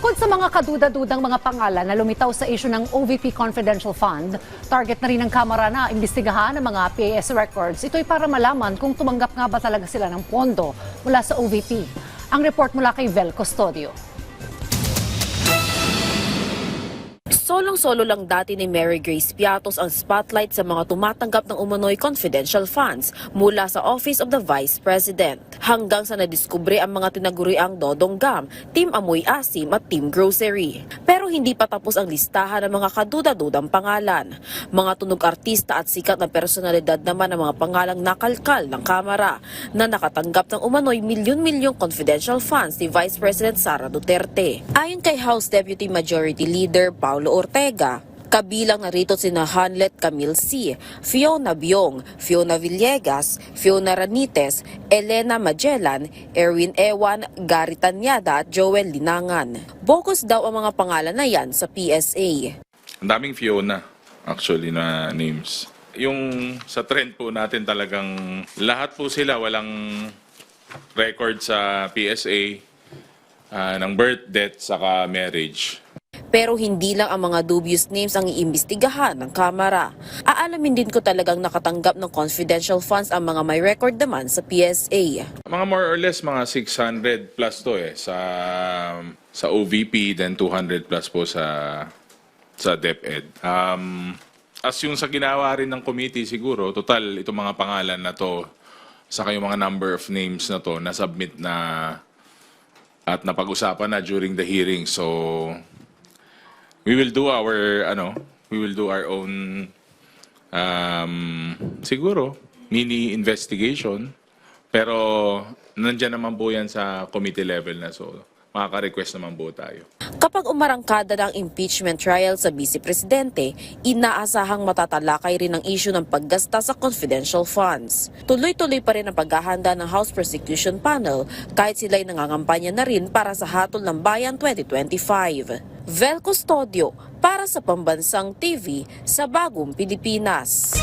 Bukod sa mga kaduda-dudang mga pangalan na lumitaw sa issue ng OVP Confidential Fund, target na rin ng Kamara na imbestigahan ng mga PAS records. Ito'y para malaman kung tumanggap nga ba talaga sila ng pondo mula sa OVP. Ang report mula kay Vel Custodio. Solong-solo lang dati ni Mary Grace Piatos ang spotlight sa mga tumatanggap ng umano'y confidential funds mula sa Office of the Vice President. Hanggang sa nadiskubre ang mga tinaguriang Dodong Gam, Team Amoy Asim at Team Grocery. Pero hindi pa tapos ang listahan ng mga kaduda-dudang pangalan. Mga tunog artista at sikat na personalidad naman ang mga pangalang nakalkal ng Kamara na nakatanggap ng umano'y milyon-milyong confidential funds ni Vice President Sara Duterte. Ayon kay House Deputy Majority Leader Paulo Ortega, kabilang narito sina Hanlet Camille C., Fiona Biong, Fiona Villegas, Fiona Ranites, Elena Magellan, Erwin Ewan, Gary Tanyada at Joel Linangan. Bogus daw ang mga pangalan na yan sa PSA. Ang daming Fiona actually na names. Yung sa trend po natin talagang lahat po sila walang record sa PSA ng birth, death, saka marriage. Pero hindi lang ang mga dubious names ang iimbestigahan ng Kamara. Aalamin din ko talagang nakatanggap ng confidential funds ang mga may record naman sa PSA. Mga more or less mga 600 plus to sa OVP, then 200 plus po sa DepEd. As yung sa ginawa rin ng committee siguro, total itong mga pangalan na to, saka yung mga number of names na to, na-submit na at napag-usapan na during the hearing. So we will do our own siguro mini investigation, pero nandiyan naman po yan sa committee level na, so makaka-request naman po tayo. Kapag umarangkada ng impeachment trial sa Vice Presidente, inaasahang matatalakay rin ang issue ng paggasta sa confidential funds. Tuloy-tuloy pa rin ang paghahanda ng House Prosecution Panel kahit sila'y nangangampanya na rin para sa Hatol ng Bayan 2025. Vel Custodio para sa Pambansang TV sa Bagong Pilipinas.